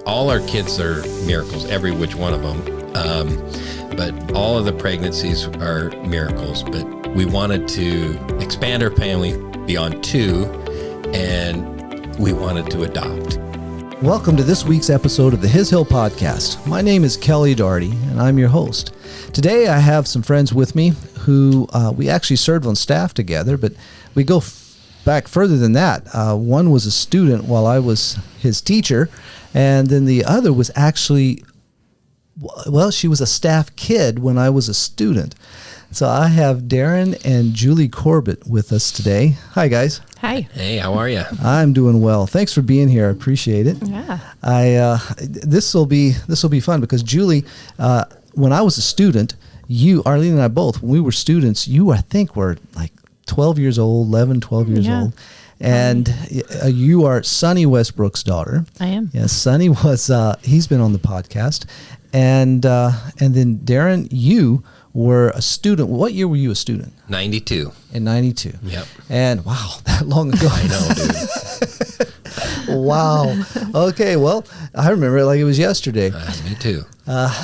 all our kids are miracles, every which one of them. But all of the pregnancies are miracles. But we wanted to expand our family beyond 2, and we wanted to adopt. Welcome to this week's episode of the His Hill Podcast. My name is Kelly Doherty, and I'm your host. Today I have some friends with me who we actually served on staff together, but we go back further than that. One was a student while I was his teacher, and then the other was actually, well, she was a staff kid when I was a student. So I have Darren and Julie Corbett with us today. Hi, guys. Hi. Hey, how are you? I'm doing well. Thanks for being here. I appreciate it. Yeah. This will be fun because Julie, when I was a student, Arlene and I both, when we were students, you I think were like 12 years old, 11, 12 years old. And you are Sonny Westbrook's daughter. I am. Yes, Sonny was, he's been on the podcast. And then Darren, you were a student. What year were you a student? 92. In 92. Yep. And wow, that long ago. I know, dude. Wow. Okay, well, I remember it like it was yesterday. Me too.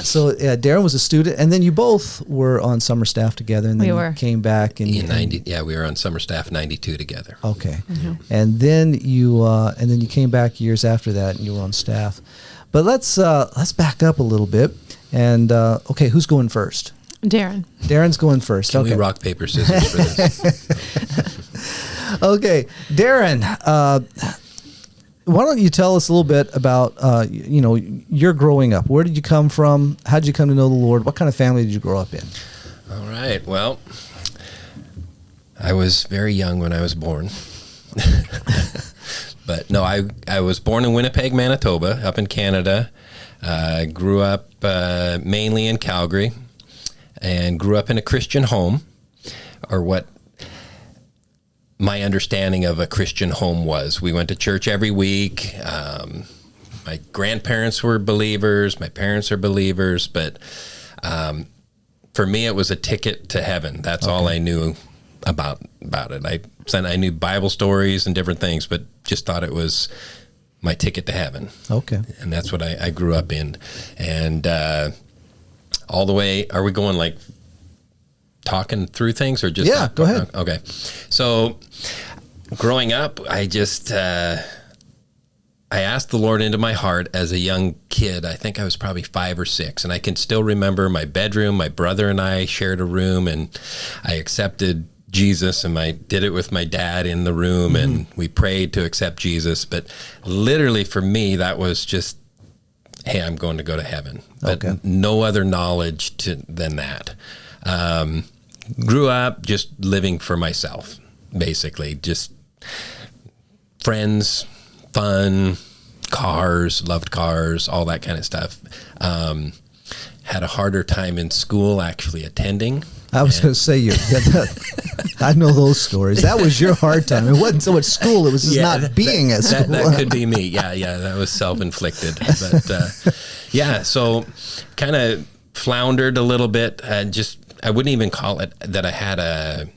So Darren was a student, and then you both were on summer staff together, and then you came back. And, we were on summer staff 92 together. Okay. Mm-hmm. And then you came back years after that, and you were on staff. But let's back up a little bit. And okay, who's going first? Darren. Darren's going first. Can we rock, paper, scissors for this? Okay, Darren, why don't you tell us a little bit about, your growing up? Where did you come from? How did you come to know the Lord? What kind of family did you grow up in? All right. Well, I was very young when I was born. But no, I was born in Winnipeg, Manitoba, up in Canada. Grew up mainly in Calgary, and grew up in a Christian home, or what my understanding of a Christian home was. We went to church every week. My grandparents were believers. My parents are believers. But for me, it was a ticket to heaven. That's all I knew about it. I knew Bible stories and different things, but just thought it was my ticket to heaven. Okay. And that's what I grew up in. And all the way, are we going like talking through things or just? Yeah, go ahead. Okay. So growing up, I just, I asked the Lord into my heart as a young kid. I think I was probably 5 or 6, and I can still remember my bedroom. My brother and I shared a room, and I accepted Jesus, and I did it with my dad in the room, and we prayed to accept Jesus. But literally for me, that was just, hey, I'm going to go to heaven. But no other knowledge than that. Grew up just living for myself, basically. Just friends, fun, cars, loved cars, all that kind of stuff. Had a harder time in school actually attending. I was going to say, I know those stories. That was your hard time. It wasn't so much school. It was just not being at school. That could be me. Yeah, that was self-inflicted. But so kind of floundered a little bit. I wouldn't even call it that I had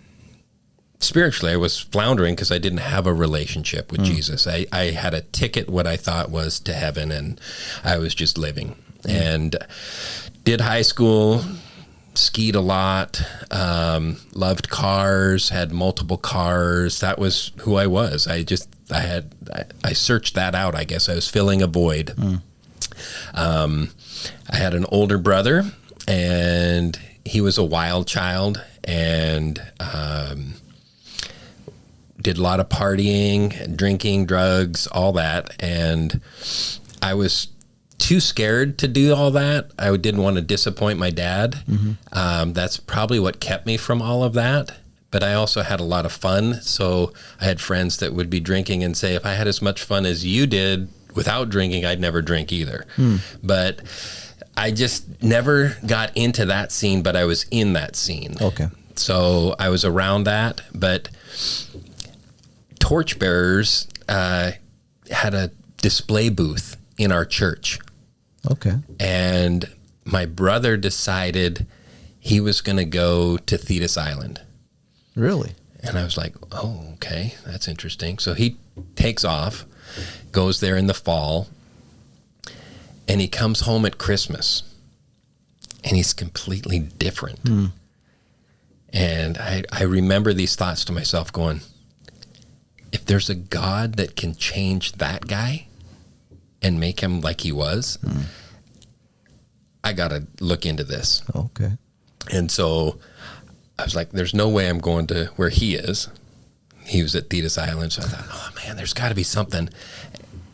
spiritually, I was floundering because I didn't have a relationship with Jesus. I had a ticket, what I thought was to heaven, and I was just living. And did high school, skied a lot, loved cars, had multiple cars. That was who I was. I searched that out, I guess. I was filling a void. I had an older brother, and he was a wild child, and did a lot of partying, drinking, drugs, all that. And I was too scared to do all that. I didn't want to disappoint my dad. That's probably what kept me from all of that. But I also had a lot of fun. So I had friends that would be drinking and say, if I had as much fun as you did without drinking, I'd never drink either. But I just never got into that scene, but I was in that scene. Okay. So I was around that. But Torchbearers had a display booth in our church. Okay. And my brother decided he was going to go to Thetis Island. Really? And I was like, oh, okay, that's interesting. So he takes off, goes there in the fall, And he comes home at Christmas, and he's completely different. And I remember these thoughts to myself going, if there's a God that can change that guy and make him like he was, I got to look into this. Okay. And so I was like, there's no way I'm going to where he is. He was at Thetis Island. So I thought, oh man, there's got to be something.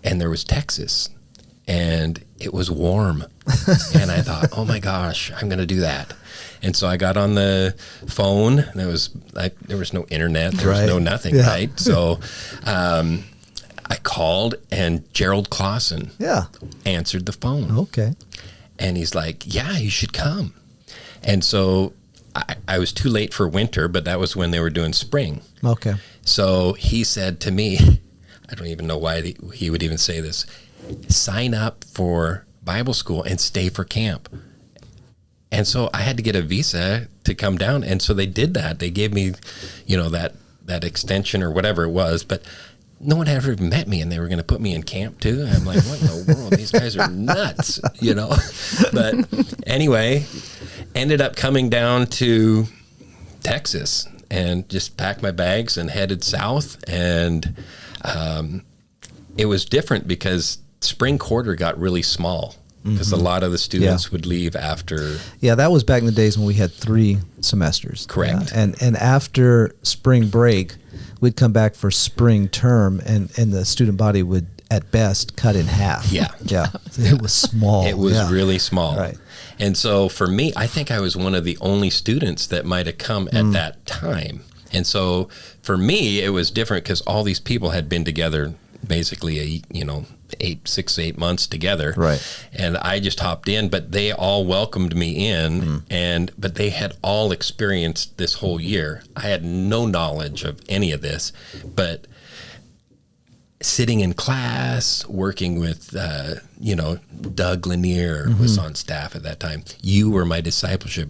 And there was Texas, and it was warm. And I thought, oh my gosh, I'm going to do that. And so I got on the phone, and there was no internet, there was no nothing, right? So I called, and Gerald Clausen answered the phone. Okay. And he's like, yeah, you should come. And so I was too late for winter, but that was when they were doing spring. Okay. So he said to me, I don't even know why he would even say this, sign up for Bible school and stay for camp. And so I had to get a visa to come down. And so they did that. They gave me, that extension or whatever it was, but no one had ever met me, and they were going to put me in camp too. I'm like, what in the world? These guys are nuts, But anyway, ended up coming down to Texas and just packed my bags and headed south. And it was different because spring quarter got really small, because a lot of the students would leave after. Yeah, that was back in the days when we had 3 semesters. Correct. And after spring break, we'd come back for spring term, and the student body would, at best, cut in half. Yeah. It was small. It was really small. Right. And so for me, I think I was one of the only students that might have come at that time. And so for me, it was different because all these people had been together basically 6 to 8 months together, right? And I just hopped in, but they all welcomed me in, but they had all experienced this whole year. I had no knowledge of any of this, but sitting in class, working with Doug Lanier was on staff at that time. You were my discipleship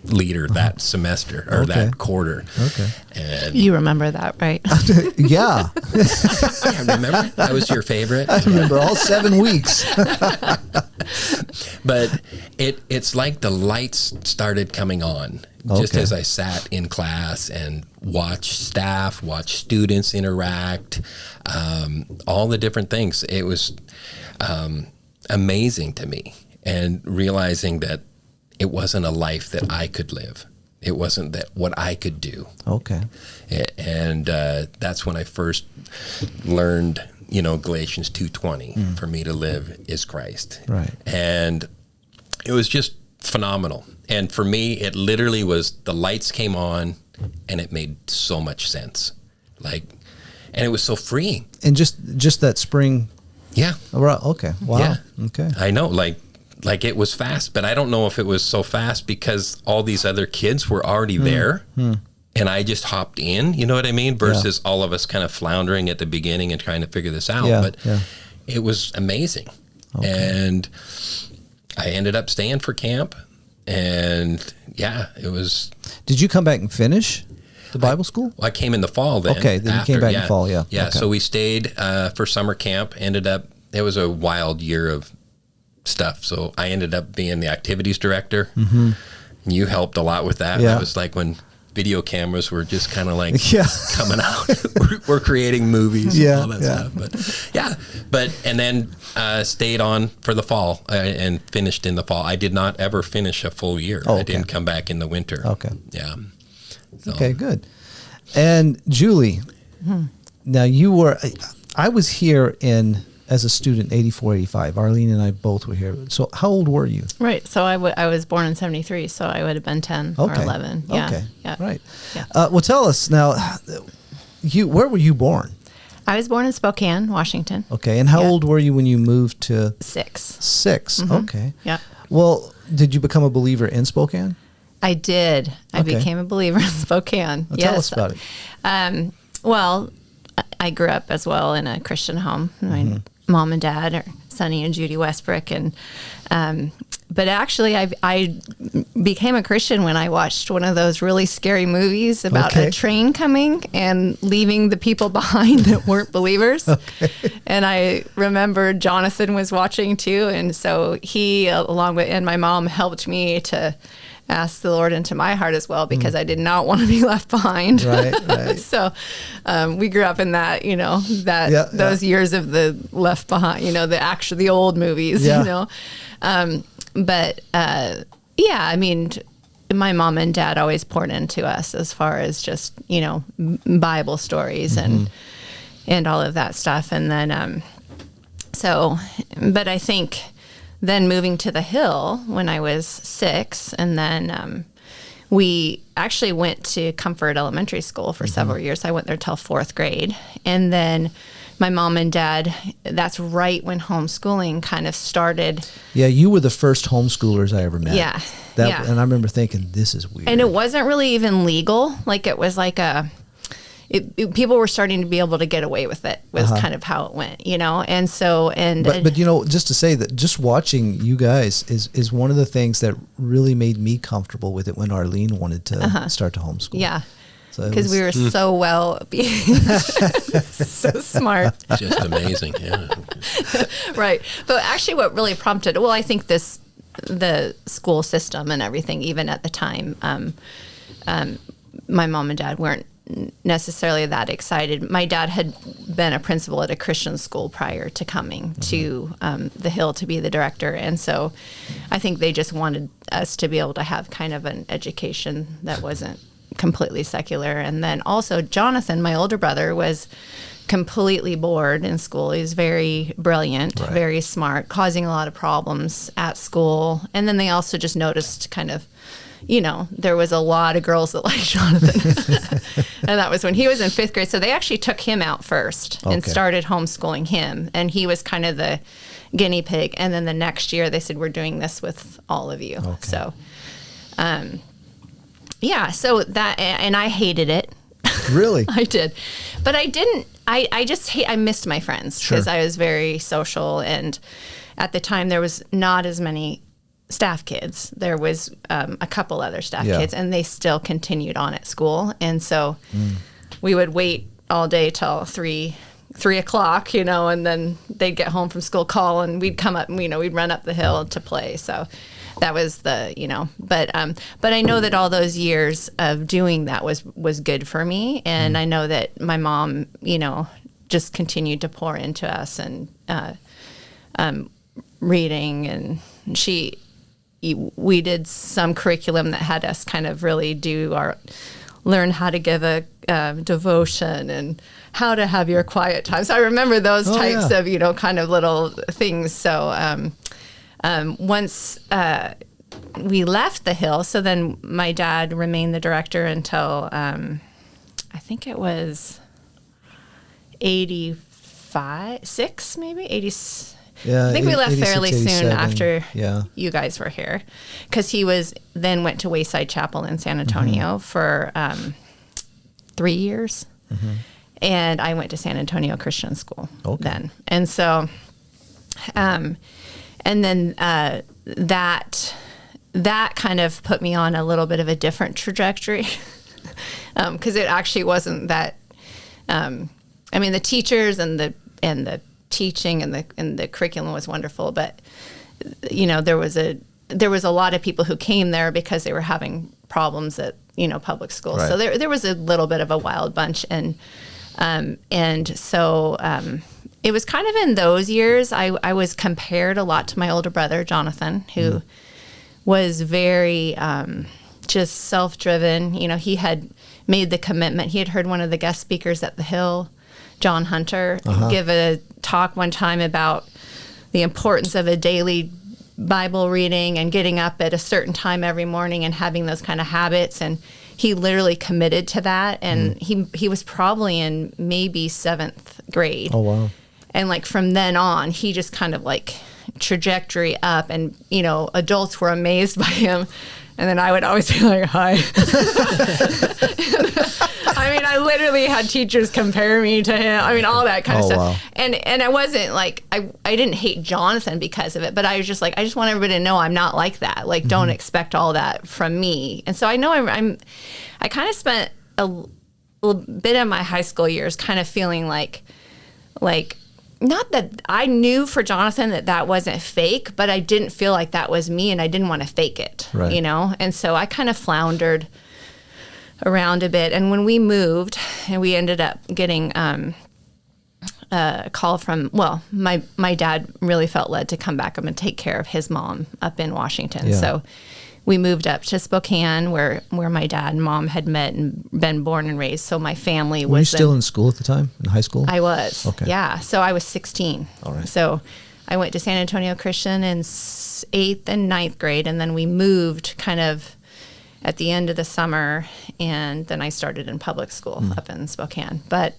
leader that semester or that quarter. Okay. And you remember that, right? Yeah. Yeah, remember? That was your favorite. I remember all 7 weeks. But it's like the lights started coming on just as I sat in class and watched staff, watched students interact, all the different things. It was amazing to me, and realizing that it wasn't a life that I could live. It wasn't that what I could do. Okay. And that's when I first learned, Galatians 2:20, for me to live is Christ. Right. And it was just phenomenal. And for me, it literally was the lights came on, and it made so much sense. And it was so freeing. And just that spring. Yeah. Okay. Wow. Yeah. Okay. I know, like it was fast, but I don't know if it was so fast because all these other kids were already there, and I just hopped in, you know what I mean? Versus all of us kind of floundering at the beginning and trying to figure this out. Yeah, but it was amazing. Okay. And I ended up staying for camp, and it was. Did you come back and finish the Bible school? I came in the fall then. Okay, then you came back in the fall, Yeah, okay. So we stayed for summer camp, it was a wild year of stuff. So I ended up being the activities director. And you helped a lot with that. That was like when video cameras were just kind of coming out. We're creating movies and all that stuff. But and then stayed on for the fall and finished in the fall. I did not ever finish a full year. I didn't come back in the winter. Okay. Yeah. So. Okay, good. And Julie, now I was here as a student, 84, 85. Arlene and I both were here. So how old were you? Right. So I was born in 73, so I would have been 10 or 11. Yeah. Okay. Yeah. Right. Yeah. Well, tell us now, where were you born? I was born in Spokane, Washington. Okay. And how old were you when you moved to? 6. 6. Okay. Yeah. Well, did you become a believer in Spokane? I did. I became a believer in Spokane. Well, tell us about it. Well, I grew up as well in a Christian home. My mom and dad are Sonny and Judy Westbrook, and But actually, I became a Christian when I watched one of those really scary movies about a train coming and leaving the people behind that weren't believers. And I remember Jonathan was watching too. And so he, and my mom helped me to ask the Lord into my heart as well, because I did not want to be left behind. Right. So we grew up in that, those years of the left behind, the old movies, But I mean, my mom and dad always poured into us as far as just, Bible stories and all of that stuff. And then, but I think then moving to the Hill when I was 6, and then we actually went to Comfort Elementary School for several years. I went there till 4th grade. And then my mom and dad, that's right when homeschooling kind of started. Yeah, you were the first homeschoolers I ever met. Yeah. And I remember thinking, this is weird. And it wasn't really even legal. Like, it was like people were starting to be able to get away with it, was kind of how it went, And so, but just to say that just watching you guys is one of the things that really made me comfortable with it when Arlene wanted to start to homeschool. Yeah. Because we were so well so smart. Just amazing, yeah. Right. But actually what really prompted, I think the school system and everything, even at the time, my mom and dad weren't necessarily that excited. My dad had been a principal at a Christian school prior to coming to the Hill to be the director. And so I think they just wanted us to be able to have kind of an education that wasn't completely secular. And then also Jonathan, my older brother, was completely bored in school. He was very brilliant, very smart, causing a lot of problems at school. And then they also just noticed kind of, there was a lot of girls that liked Jonathan. And that was when he was in 5th grade. So they actually took him out first and started homeschooling him. And he was kind of the guinea pig. And then the next year they said, we're doing this with all of you. So, so that, and I hated it. Really? I did. But I didn't, I missed my friends because I was very social. And at the time there was not as many staff kids. There was a couple other staff kids, and they still continued on at school. And so we would wait all day till 3 o'clock, and then they'd get home from school, call, and we'd come up, we'd run up the hill to play. So that was but I know that all those years of doing that was good for me. And I know that my mom, just continued to pour into us and reading, and we did some curriculum that had us kind of really learn how to give a devotion and how to have your quiet time. So I remember those types of, kind of little things. So once we left the Hill, so then my dad remained the director until I think it was 86, maybe 80. Yeah, I think we left fairly soon after you guys were here, because he went to Wayside Chapel in San Antonio for 3 years, and I went to San Antonio Christian School then, and so, and then that kind of put me on a little bit of a different trajectory, because it actually wasn't that. I mean, the teachers and the teaching and the curriculum was wonderful, but there was a lot of people who came there because they were having problems at public schools. So there was a little bit of a wild bunch, and so it was kind of in those years I was compared a lot to my older brother Jonathan, who was very just self-driven. He had made the commitment. He had heard one of the guest speakers at the Hill, John Hunter, give a talk one time about the importance of a daily Bible reading and getting up at a certain time every morning and having those kind of habits. And he literally committed to that. And he was probably in maybe 7th grade. Oh, wow. And like from then on, he just kind of like trajectory up, and, adults were amazed by him. And then I would always be like, hi. I mean, I literally had teachers compare me to him. I mean, all that kind of stuff. Wow. And I wasn't like, I didn't hate Jonathan because of it, but I was just like, I just want everybody to know I'm not like that. Like, don't expect all that from me. And so I know I kind of spent a little bit of my high school years kind of feeling like, not that I knew for Jonathan that wasn't fake, but I didn't feel like that was me, and I didn't want to fake it, right. You know? And so I kind of floundered around a bit. And when we moved, and we ended up getting a call from, well, my dad really felt led to come back up and take care of his mom up in Washington. Yeah. So we moved up to Spokane, where my dad and mom had met and been born and raised. So my family was... Were you still in school at the time, in high school? I was. Okay. Yeah. So I was 16. All right. So I went to San Antonio Christian in 8th and 9th grade, and then we moved kind of at the end of the summer, and then I started in public school up in Spokane. But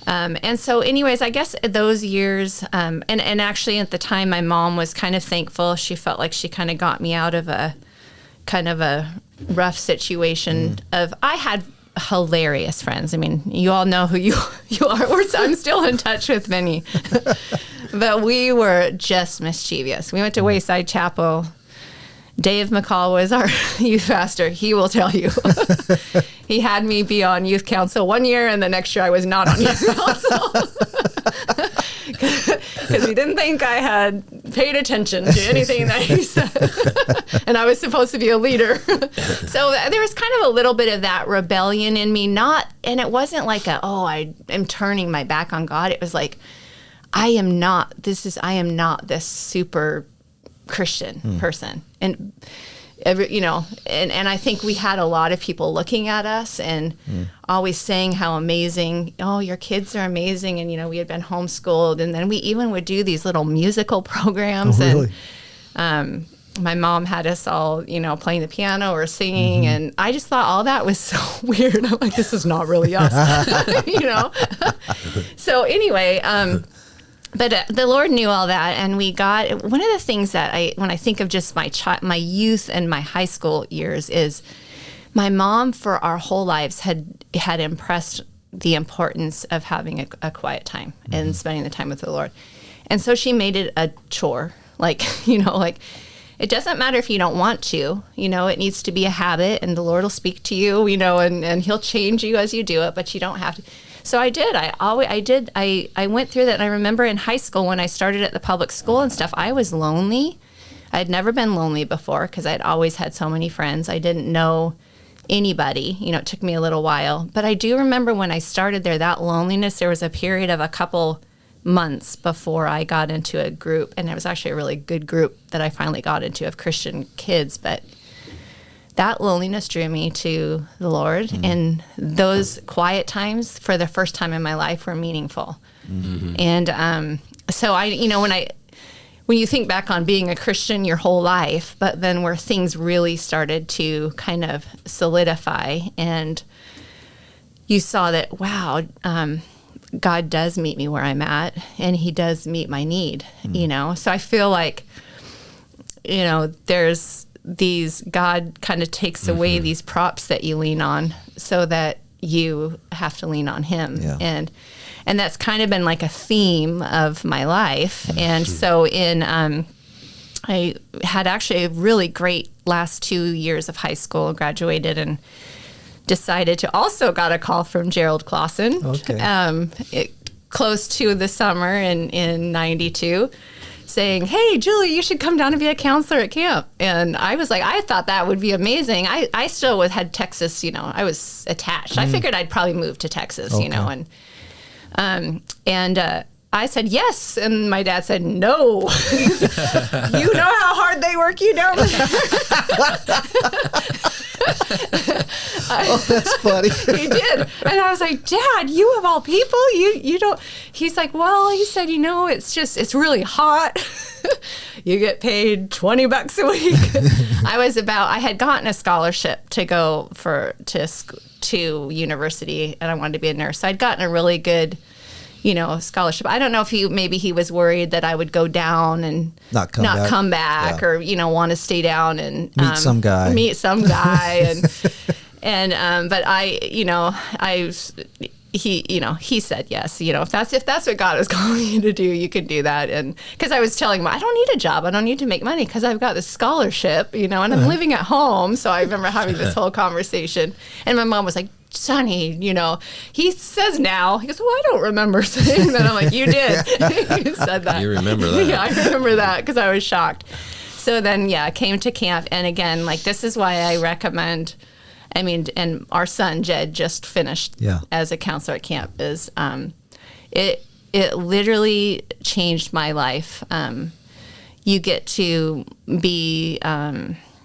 and so anyways, I guess those years, and actually at the time, my mom was kind of thankful. She felt like she kind of got me out of a kind of a rough situation I had hilarious friends. I mean, you all know who you are. I'm still in touch with many, but we were just mischievous. We went to Wayside Chapel. Dave McCall was our youth pastor. He will tell you. He had me be on youth council one year, and the next year I was not on youth council. Because he didn't think I had paid attention to anything that he said. And I was supposed to be a leader. So there was kind of a little bit of that rebellion in me. And it wasn't like I am turning my back on God. It was like, I am not this super Christian person. And and I think we had a lot of people looking at us and always saying how amazing, your kids are amazing. And, we had been homeschooled, and then we even would do these little musical programs. Oh, really? And my mom had us all, playing the piano or singing. And I just thought all that was so weird. I'm like, this is not really us, So anyway, but the Lord knew all that, and we got one of the things that when I think of just my youth and my high school years, is my mom for our whole lives had impressed the importance of having a quiet time and spending the time with the Lord, and so she made it a chore. Like it doesn't matter if you don't want to, it needs to be a habit, and the Lord will speak to you, and He'll change you as you do it, but you don't have to. So I did. I went through that. And I remember in high school when I started at the public school and stuff, I was lonely. I had never been lonely before because I'd always had so many friends. I didn't know anybody. It took me a little while. But I do remember when I started there, that loneliness, there was a period of a couple months before I got into a group. And it was actually a really good group that I finally got into of Christian kids. But that loneliness drew me to the Lord, and those quiet times for the first time in my life were meaningful. And so when you think back on being a Christian your whole life, but then where things really started to kind of solidify, and you saw that, wow, God does meet me where I'm at, and He does meet my need, So I feel like, there's God kind of takes away these props that you lean on so that you have to lean on Him. Yeah. And that's kind of been like a theme of my life. And so I had actually a really great last 2 years of high school, graduated, and decided to also got a call from Gerald Clausen. Okay. Close to the summer in 92. Saying, hey, Julie, you should come down and be a counselor at camp. And I was like, I thought that would be amazing. I still had Texas, I was attached. I figured I'd probably move to Texas, and I said yes, and my dad said no. You know how hard they work you down there. Oh, that's funny. He did. And I was like, Dad, you of all people, you don't. He's like, well, he said, it's really hot. You get paid $20 a week. I had gotten a scholarship to go to university, and I wanted to be a nurse. So I'd gotten a really good scholarship. I don't know if he was worried that I would go down and not come back, yeah. Or want to stay down and meet some guy. And but he said yes. If that's what God is calling you to do, you can do that. And because I was telling him, I don't need a job, I don't need to make money because I've got this scholarship, and I'm living at home. So I remember having this whole conversation, and my mom was like, Sonny, he says now, he goes, well, I don't remember saying that. I'm like, you did. You said that. You remember that. Yeah, I remember that because I was shocked. So then, came to camp. And again, this is why I recommend, and our son, Jed, just finished as a counselor at camp, is it literally changed my life. You get to be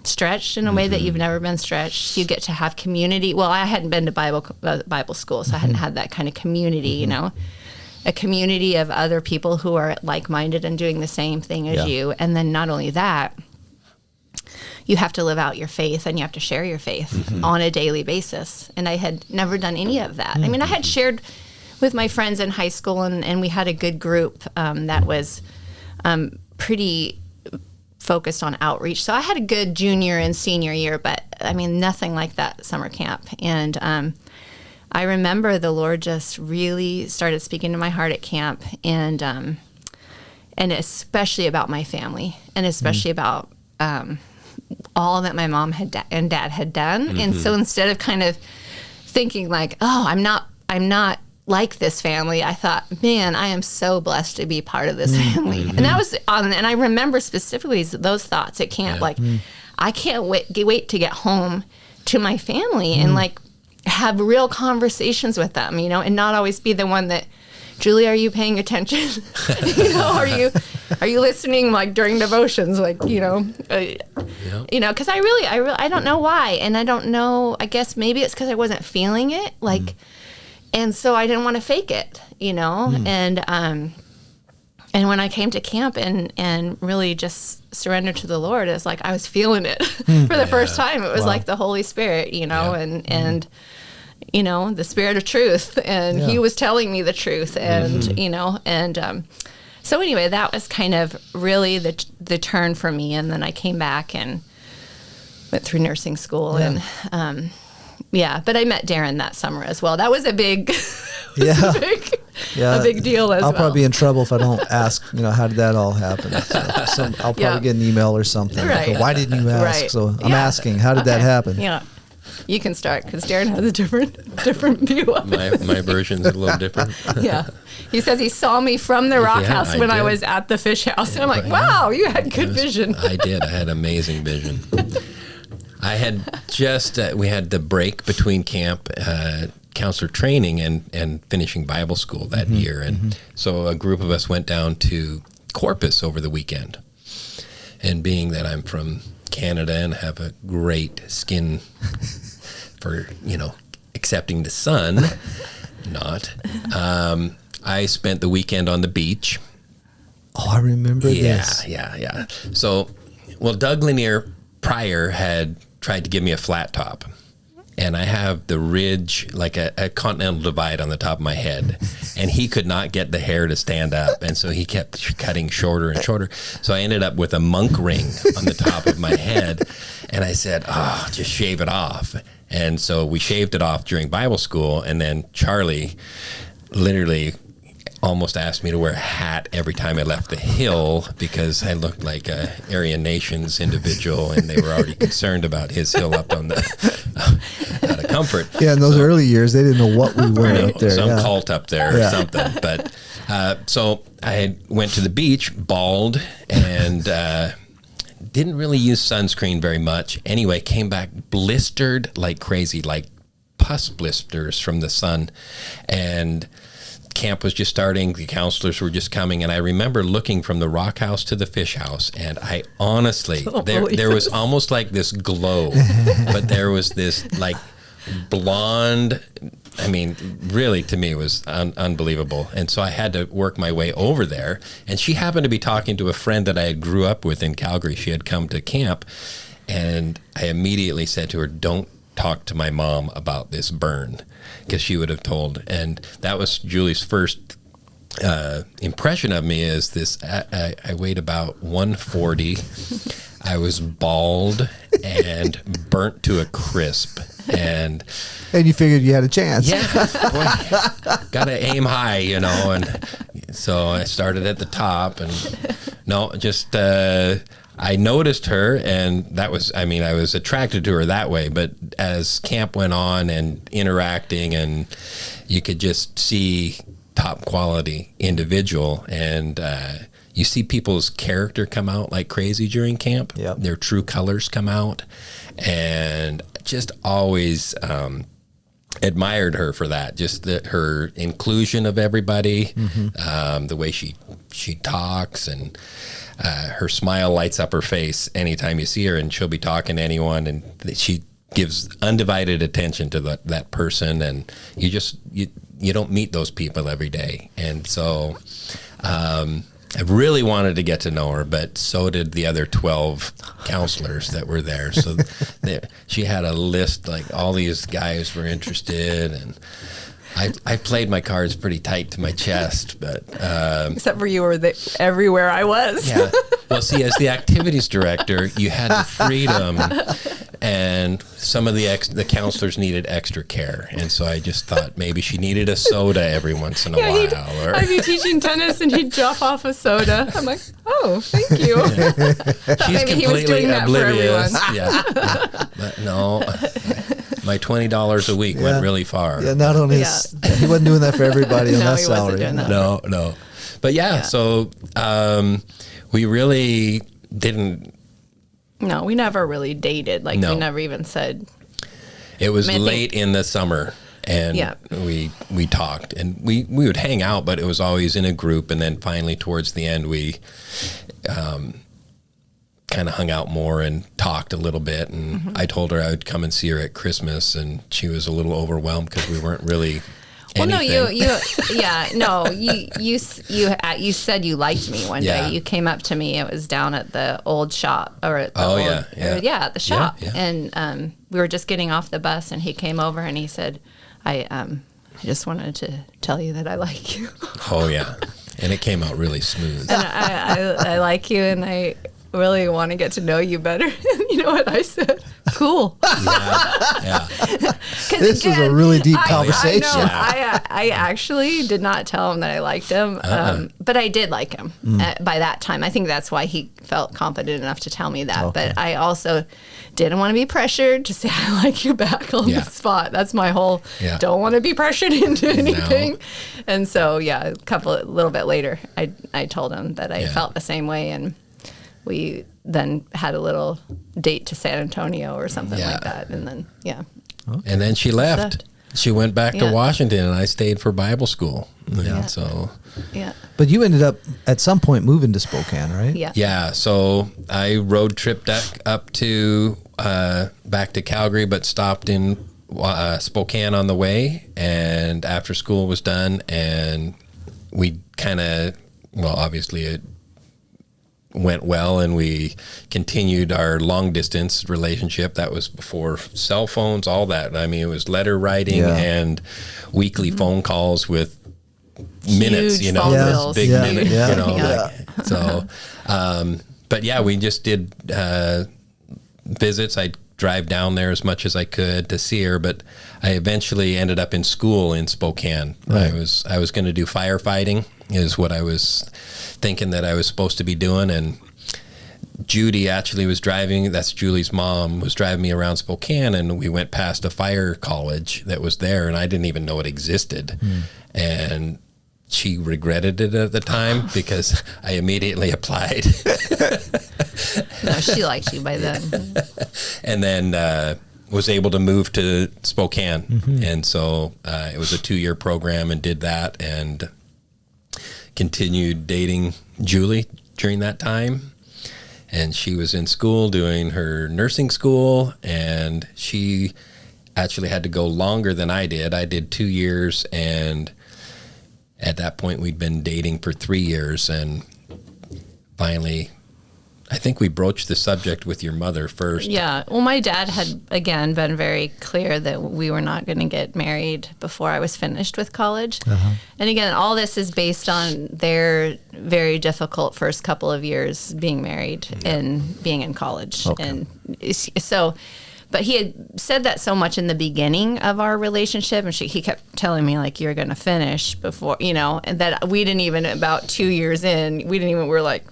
stretched in a way that you've never been stretched. You get to have community. Well, I hadn't been to Bible school, so I hadn't had that kind of community, a community of other people who are like-minded and doing the same thing as you. And then not only that, you have to live out your faith and you have to share your faith on a daily basis. And I had never done any of that. I had shared with my friends in high school, and we had a good group that was pretty focused on outreach. So I had a good junior and senior year, but nothing like that summer camp. And I remember the Lord just really started speaking to my heart at camp, and especially about my family, and especially about all that my mom and dad had done. And so instead of kind of thinking like, oh, I'm not like this family, I thought, man, I am so blessed to be part of this family. And that was and I remember specifically those thoughts at camp, I can't wait to get home to my family and have real conversations with them, and not always be the one that, Julie, are you paying attention? Are you listening during devotions? Because I don't know why. And I don't know, I guess maybe it's because I wasn't feeling it. And so I didn't want to fake it, and when I came to camp and really just surrendered to the Lord, it's like I was feeling it for the first time. It was like the Holy Spirit, and the Spirit of truth, and He was telling me the truth, and so anyway, that was kind of really the turn for me. And then I came back and went through nursing school, and but I met Darren that summer as well. That was a big, a big deal as well. I'll probably be in trouble if I don't ask, how did that all happen? So I'll probably get an email or something. Right. Like, why didn't you ask? So I'm asking, how did that happen? Yeah. You can start because Darren has a different view of it. My version's a little different. Yeah. He says he saw me from the rock house when I was at the fish house. And I'm like, wow, you had good vision. I did. I had amazing vision. I had just, we had the break between camp, counselor training and finishing Bible school that year. And so a group of us went down to Corbetts over the weekend. And being that I'm from Canada and have a great skin for, accepting the sun, I spent the weekend on the beach. Oh, I remember this. Yeah. So, Doug Lanier prior had tried to give me a flat top, and I have the ridge, like a continental divide on the top of my head, and he could not get the hair to stand up, and so he kept cutting shorter and shorter. So I ended up with a monk ring on the top of my head, and I said, just shave it off. And so we shaved it off during Bible school, and then Charlie literally almost asked me to wear a hat every time I left the hill because I looked like a Aryan Nations individual, and they were already concerned about his hill up on the out of comfort. Yeah, in those early years, they didn't know what we were up there. Some cult up there or something. But so I went to the beach, bald, and didn't really use sunscreen very much. Anyway, came back blistered like crazy, like pus blisters from the sun, and camp was just starting, the counselors were just coming, and I remember looking from the rock house to the fish house, and I honestly, there was almost like this glow, but there was this like blonde, really to me it was unbelievable. And so I had to work my way over there, and she happened to be talking to a friend that I grew up with in Calgary. She had come to camp, and I immediately said to her, don't talk to my mom about this burn, because she would have told. And that was Julie's first impression of me, is this, I weighed about 140. I was bald, and burnt to a crisp. And you figured you had a chance. Yeah, boy, gotta aim high, and so I started at the top, and I noticed her, and I was attracted to her that way, but as camp went on and interacting, and you could just see top quality individual, and you see people's character come out like crazy during camp. Yep. Their true colors come out, and just always admired her for that. Just her inclusion of everybody, the way she talks, and her smile lights up her face anytime you see her, and she'll be talking to anyone, and she gives undivided attention to that person, and you don't meet those people every day. And so I really wanted to get to know her, but so did the other 12 counselors that were there. So she had a list, like all these guys were interested, and I played my cards pretty tight to my chest, but except for you were everywhere I was. Yeah. Well, see, as the activities director, you had the freedom, and some of the counselors needed extra care, and so I just thought maybe she needed a soda every once in a while. I'd be teaching tennis, and he'd drop off a soda. I'm like, oh, thank you. Yeah. She's maybe completely oblivious. Yeah. But no. My $20 a week went really far. Yeah, not on his. He wasn't doing that for everybody on that salary. No. But so we really didn't. No, we never really dated. We never even said. It was late in the summer, and we talked, and we would hang out, but it was always in a group. And then finally, towards the end, we kind of hung out more and talked a little bit, and I told her I would come and see her at Christmas, and she was a little overwhelmed because we weren't really anything. You said you liked me one day. You came up to me. It was down at the old shop, or at the at the shop, and we were just getting off the bus, and he came over and he said, I just wanted to tell you that I like you. Oh yeah, and it came out really smooth. And I like you, and I really want to get to know you better. You know what I said? Cool. Yeah. This is a really deep conversation. I actually did not tell him that I liked him, but I did like him by that time. I think that's why he felt confident enough to tell me that. Okay. But I also didn't want to be pressured to say I like you back on the spot. That's my whole don't want to be pressured into anything. No. And so a little bit later, I told him that I felt the same way, and we then had a little date to San Antonio or something like that. And then, Okay. And then she left. She went back to Washington, and I stayed for Bible school. But you ended up at some point moving to Spokane, right? Yeah. Yeah. So I road tripped up to back to Calgary, but stopped in Spokane on the way. And after school was done, and we obviously it went well, and we continued our long distance relationship. That was before cell phones, all that. I mean, it was letter writing and weekly phone calls with minutes, big minutes, so, but we just did visits. I'd drive down there as much as I could to see her, but I eventually ended up in school in Spokane. Right. I was going to do firefighting is what I was thinking that I was supposed to be doing, and Judy actually was driving, that's Julie's mom, was driving me around Spokane, and we went past a fire college that was there, and I didn't even know it existed. And she regretted it at the time because I immediately applied. No, she liked you by then. And then was able to move to Spokane. And so it was a 2-year program, and did that, and continued dating Julie during that time. And she was in school doing her nursing school, and she actually had to go longer than I did. I did 2 years, and at that point we'd been dating for 3 years, and finally I think we broached the subject with your mother first. Yeah. Well, my dad had, again, been very clear that we were not going to get married before I was finished with college. And again, all this is based on their very difficult first couple of years being married and being in college. And so, but he had said that so much in the beginning of our relationship, and he kept telling me, like, you're going to finish before, and that we didn't even, about 2 years in, we were like,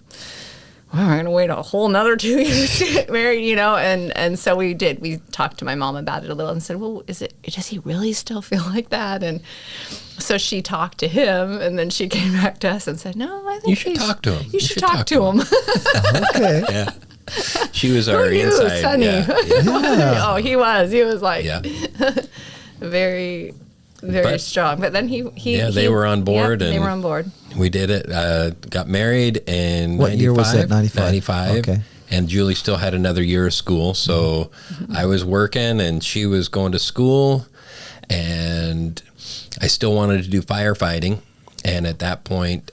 well, we're going to wait a whole nother 2 years to get married, and so we did. We talked to my mom about it a little and said, well, does he really still feel like that? And so she talked to him, and then she came back to us and said, no, I think you should talk to him. You should talk to him. Okay. Yeah. She was our inside. Sonny? Yeah. Oh, he was like very, very strong. But then they were on board. And they were on board. We did it. Got married in what 95, year was that? 95. Okay. And Julie still had another year of school. So I was working and she was going to school. And I still wanted to do firefighting. And at that point,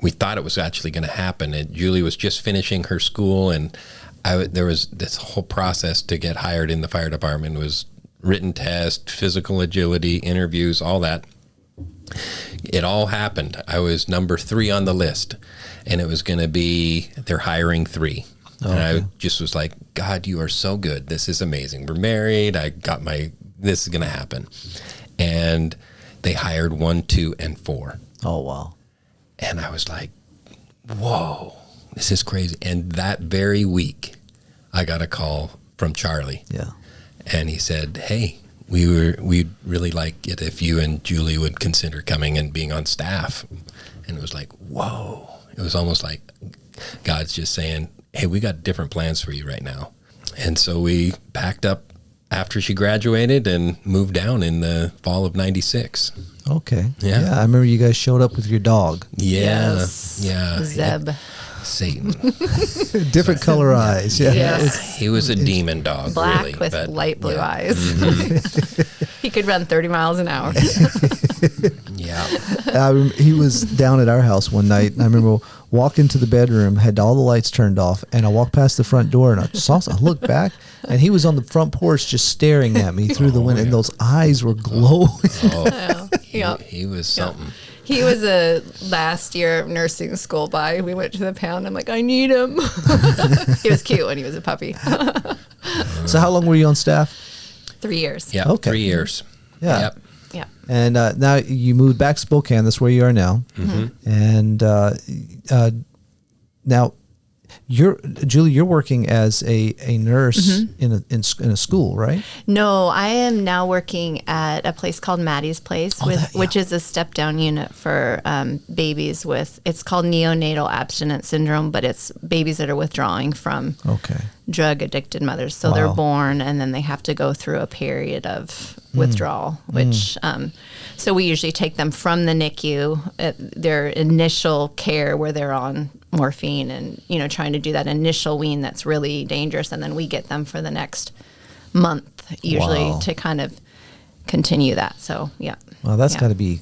we thought it was actually going to happen. And Julie was just finishing her school. And there was this whole process to get hired in the fire department. It was written test, physical agility, interviews, all that. It all happened. I was number 3 on the list, and it was going to be, they're hiring 3. Okay. And I just was like, God, you are so good. This is amazing. We're married. This is going to happen. And they hired 1, 2, and 4. Oh, wow. And I was like, whoa, this is crazy. And that very week, I got a call from Charlie. Yeah. And he said, hey, we'd really like it if you and Julie would consider coming and being on staff. And it was like, whoa. It was almost like God's just saying, hey, we got different plans for you right now. And so we packed up after she graduated and moved down in the fall of 96. Okay. Yeah. I remember you guys showed up with your dog. Yeah. Yes. Yeah. Zeb. Satan. Different color eyes. Yeah. Yes. He was a demon dog. Black really, with light blue eyes. He could run 30 miles an hour. Yeah. He was down at our house one night, and I remember walking to the bedroom, had all the lights turned off, and I walked past the front door, and I looked back, and he was on the front porch just staring at me through the window, and those eyes were glowing. He was something. He was a last year of nursing school by. We went to the pound. I'm like, I need him. He was cute when he was a puppy. So how long were you on staff? 3 years. Yeah, Okay. 3 years. Yeah. Yep. Yeah. And now you moved back to Spokane. That's where you are now. And now, Julie, you're working as a nurse in a school, right? No, I am now working at a place called Maddie's Place, which is a step-down unit for babies with, it's called neonatal abstinence syndrome, but it's babies that are withdrawing from drug-addicted mothers. So they're born, and then they have to go through a period of withdrawal, which, so we usually take them from the NICU, their initial care where they're on morphine and, trying to do that initial wean that's really dangerous. And then we get them for the next month, usually, to kind of continue that. So, yeah. Well, that's got to be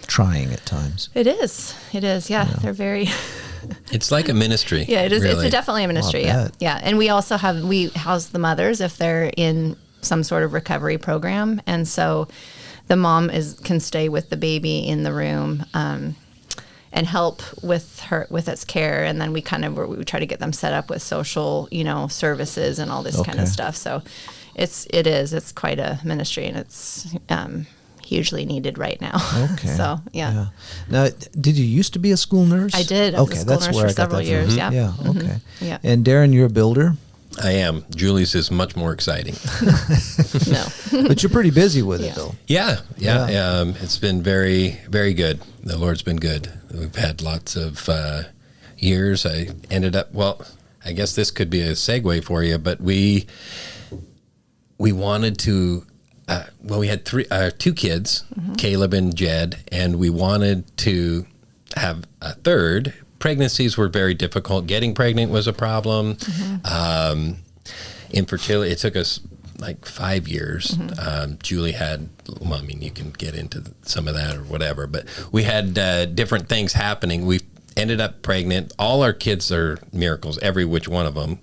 trying at times. It is. Yeah. They're very... It's like a ministry. Yeah, it is. Really. It's definitely a ministry. Yeah. And we also we house the mothers if they're in some sort of recovery program. And so the mom can stay with the baby in the room, and help with its care, and then we try to get them set up with social, services and all this kind of stuff. So it's quite a ministry, and it's hugely needed right now. Okay. So yeah. Now, did you used to be a school nurse? I did. I was a school nurse for several years. Yeah. Yeah. Okay. Yeah. And Darren, you're a builder. I am. Julie's is much more exciting. No. But you're pretty busy with it, though. Yeah. It's been very, very good. The Lord's been good. We've had lots of years. I ended up, I guess this could be a segue for you, but we wanted to, we had 2 kids, Caleb and Jed, and we wanted to have a third. Pregnancies were very difficult. Getting pregnant was a problem. Infertility, it took us like 5 years. Julie had, you can get into some of that or whatever, but we had different things happening. We ended up pregnant. All our kids are miracles, every which one of them.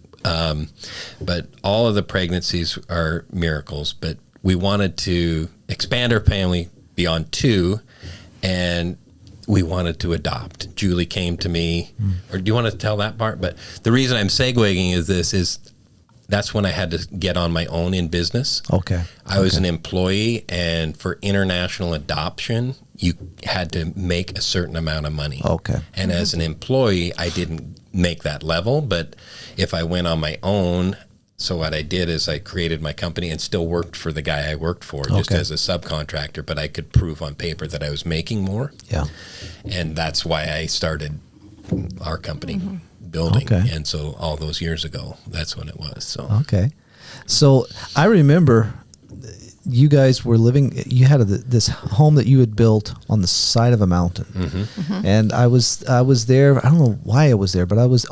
But all of the pregnancies are miracles. But we wanted to expand our family beyond 2, and we wanted to adopt. Julie came to me, or do you want to tell that part? But the reason I'm segueing is that's when I had to get on my own in business. Okay. I was an employee, and for international adoption, you had to make a certain amount of money. Okay. And as an employee, I didn't make that level, but if I went on my own, so what I did is I created my company and still worked for the guy I worked for, just as a subcontractor, but I could prove on paper that I was making more. Yeah. And that's why I started our company building. Okay. And so all those years ago, that's when it was. So Okay. So I remember you guys were living, you had this home that you had built on the side of a mountain. And I was there. I don't know why I was there, but I was,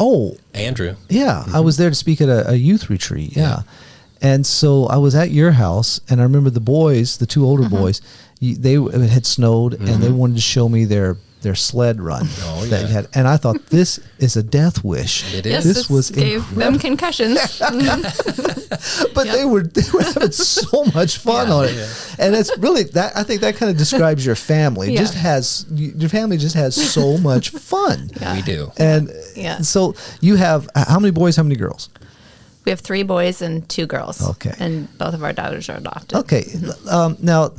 Andrew. yeah, I was there to speak at a youth retreat. Yeah. And so I was at your house, and I remember the boys, the 2 older boys, it had snowed, and they wanted to show me their sled run that you had, and I thought, this is a death wish. It is. This was gave them concussions. But they were having so much fun on it, and it's really that. I think that kind of describes your family. Your family just has so much fun. We do. And so you have how many boys? How many girls? We have 3 boys and 2 girls. Okay. And both of our daughters are adopted. Okay. Now,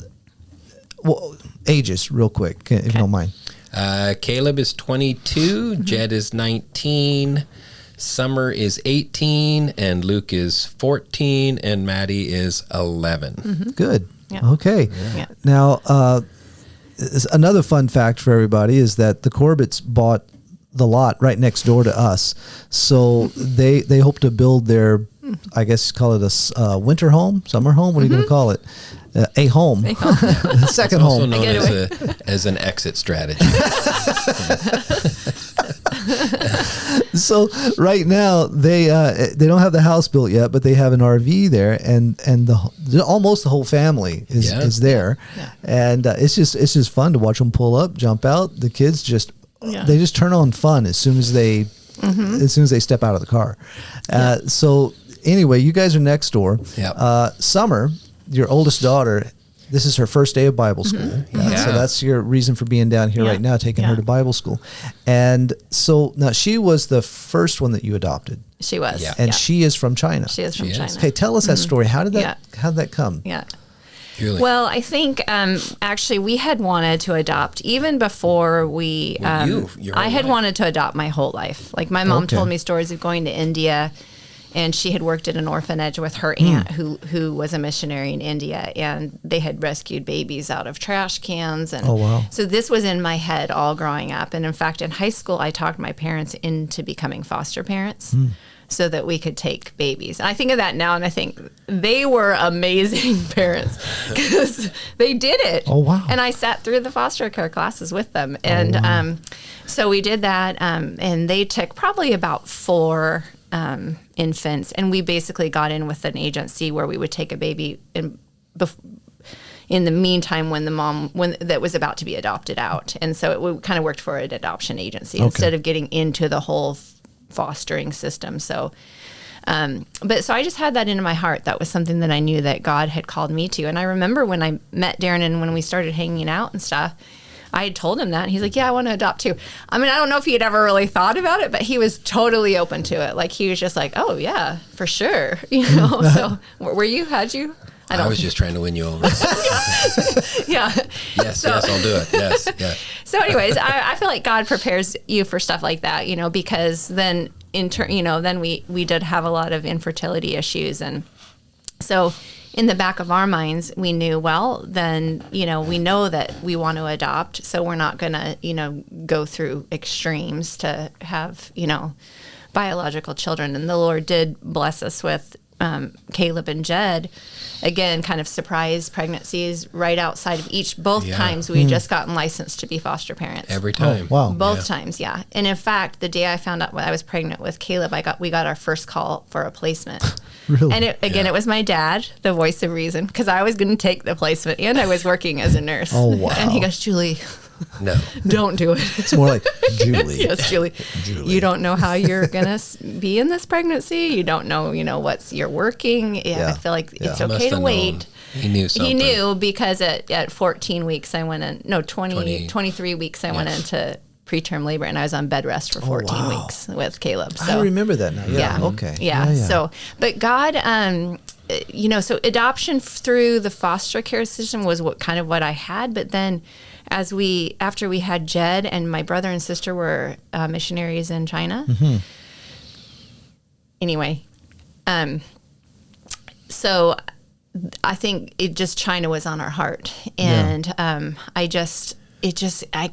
ages, real quick, if you don't mind. Caleb is 22, Jed is 19, Summer is 18, and Luke is 14, and Maddie is 11. Good. Yeah. Okay. Yeah. Now, another fun fact for everybody is that the Corbetts bought the lot right next door to us. So they hope to build their, I guess call it a winter home, summer home. What are you going to call it? A home. Second Also home. known as an exit strategy. So right now they don't have the house built yet, but they have an RV there, and almost the whole family is there, and it's just fun to watch them pull up, jump out. The kids they just turn on fun as soon as they step out of the car. So anyway, you guys are next door. Summer, your oldest daughter, this is her first day of Bible school. So that's your reason for being down here right now, taking her to Bible school. And so now she was the first one that you adopted. She was. And she is from China. She is from China. Okay, tell us that story. How did that come? Yeah. Julie. Well, I think actually we had wanted to adopt even before we. I had wanted to adopt my whole life. Like my mom told me stories of going to India, and she had worked at an orphanage with her aunt who was a missionary in India, and they had rescued babies out of trash cans. And so this was in my head all growing up. And in fact, in high school, I talked my parents into becoming foster parents. So that we could take babies. And I think of that now, and I think they were amazing parents because they did it. Oh, wow. And I sat through the foster care classes with them. And so we did that, and they took probably about 4 infants, and we basically got in with an agency where we would take a baby in the meantime when the mom that was about to be adopted out. And so it kind of worked for an adoption agency instead of getting into the whole fostering system. So so I just had that in my heart. That was something that I knew that God had called me to. And I remember when I met Darren and when we started hanging out and stuff, I had told him that, and he's like, yeah, I want to adopt too. I mean, I don't know if he had ever really thought about it, but he was totally open to it. Like he was just like, oh yeah, for sure. So were you, I was just trying to win you over. Yes, I'll do it. Yes, yeah. So anyways, I feel like God prepares you for stuff like that, because then then we did have a lot of infertility issues. And so in the back of our minds, we knew, well, then, we know that we want to adopt. So we're not going to, go through extremes to have, biological children. And the Lord did bless us with Caleb and Jed, again, kind of surprise pregnancies right outside of both times we had just gotten licensed to be foster parents. Every time. Oh, wow. Both times, yeah. And in fact, the day I found out when I was pregnant with Caleb, we got our first call for a placement. Really? And it was my dad, the voice of reason, because I was going to take the placement, and I was working as a nurse. Oh, wow. And he goes, Julie, No. Don't do it. It's more like Julie. Yes, Julie. You don't know how you're going to be in this pregnancy. You don't know, you're working. Yeah. I feel like it's okay to wait. He knew something. He knew because at 14 weeks I went in, 23 weeks I went into preterm labor, and I was on bed rest for 14 weeks with Caleb. So I remember that now. Yeah. Okay. Yeah. So, but God, so adoption through the foster care system was what I had. But then after we had Jed, and my brother and sister were missionaries in China. Mm-hmm. Anyway, so I think China was on our heart, and I